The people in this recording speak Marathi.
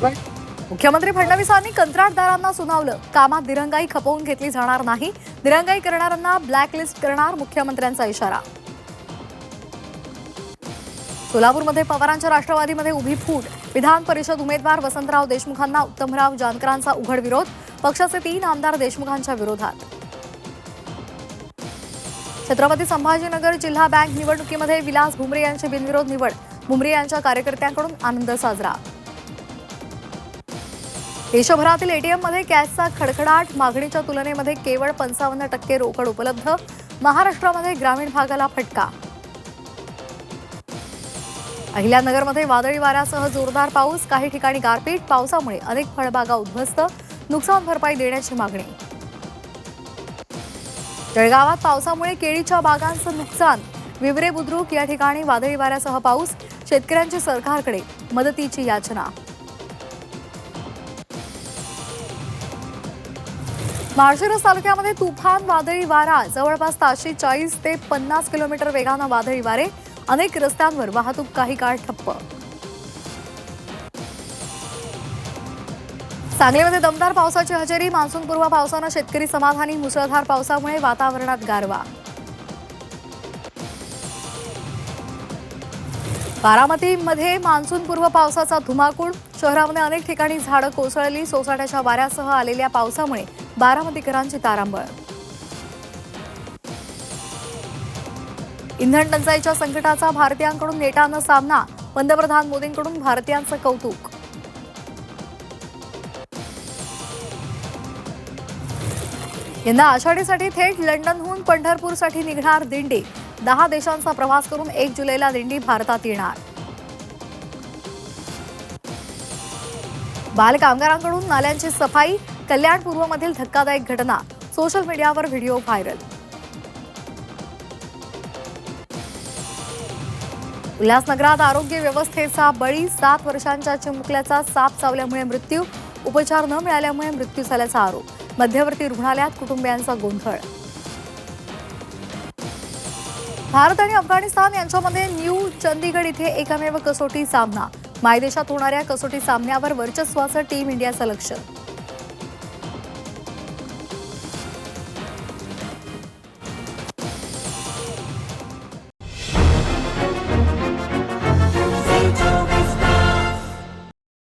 मुख्यमंत्री फडणवीसांनी कंत्राटदारांना सुनावलं, कामात दिरंगाई खपवून घेतली जाणार नाही, दिरंगाई करणाऱ्यांना ब्लॅकलिस्ट करणार, मुख्यमंत्र्यांचा इशारा. सोलापूरमध्ये पवारांच्या राष्ट्रवादीमध्ये उभी फूट, विधान परिषद उमेदवार वसंतराव देशमुखांना उत्तमराव जानकरांचा उघड विरोध, पक्षाचे 3 आमदार देशमुखांच्या विरोधात. छत्रपती संभाजीनगर जिल्हा बँक निवडणुकीमध्ये विलास भुमरे यांची बिनविरोध निवड, भुमरे यांच्या कार्यकर्त्यांकडून आनंद साजरा. देशभरातील एटीएममध्ये कॅशचा खडखडाट, मागणीच्या तुलनेमध्ये केवळ 55% रोकड उपलब्ध, महाराष्ट्रामध्ये ग्रामीण भागाला फटका. अहिल्यानगरमध्ये वादळी वाऱ्यासह जोरदार पाऊस, काही ठिकाणी गारपीट, पावसामुळे अनेक फळबागा उद्ध्वस्त, नुकसान भरपाई देण्याची मागणी. जळगावात पावसामुळे केळीच्या बागांचं नुकसान, विवरे बुद्रुक या ठिकाणी वादळी वाऱ्यासह पाऊस, शेतकऱ्यांची सरकारकडे मदतीची याचना. माळशिरस तालुक्यामध्ये तुफान वादळी वारा, जवळपास ताशी 40 ते 50 किलोमीटर वेगानं वादळी वारे, अनेक रस्त्यांवर वाहतूक काही काळ ठप्प. सांगलीमध्ये दमदार पावसाची हजेरी, मान्सूनपूर्व पावसानं शेतकरी समाधानी, मुसळधार पावसामुळे वातावरणात गारवा. बारामतीमध्ये मान्सूनपूर्व पावसाचा धुमाकूळ, शहरामध्ये अनेक ठिकाणी झाडं कोसळली, सोसाट्याच्या वाऱ्यासह आलेल्या पावसामुळे बारामतीकरांची तारांबळ. इंधन टंचाईच्या संकटाचा भारतीयांकडून नेटानं सामना, पंतप्रधान मोदींकडून भारतीयांचं कौतुक. यंदा आषाढीसाठी थेट लंडनहून पंढरपूरसाठी निघणार दिंडी, 10 देशांचा प्रवास करून 1 जुलैला दिंडी भारतात येणार. बाल कामगारांकडून नाल्यांची सफाई, कल्याणपूर्वमधील धक्कादायक घटना, सोशल मीडियावर व्हिडिओ व्हायरल. उल्हासनगरात आरोग्य व्यवस्थेचा बळी, 7 वर्षांच्या चिमुकल्याचा साप चावल्यामुळे मृत्यू, उपचार न मिळाल्यामुळे मृत्यू झाल्याचा आरोप, मध्यवर्ती रुग्णालयात कुटुंबियांचा गोंधळ. भारत आणि अफगाणिस्तान यांच्यामध्ये न्यू चंदीगड इथे एकमेव कसोटी सामना, मायदेशात होणाऱ्या कसोटी सामन्यावर वर्चस्वाचं टीम इंडियाचं लक्ष.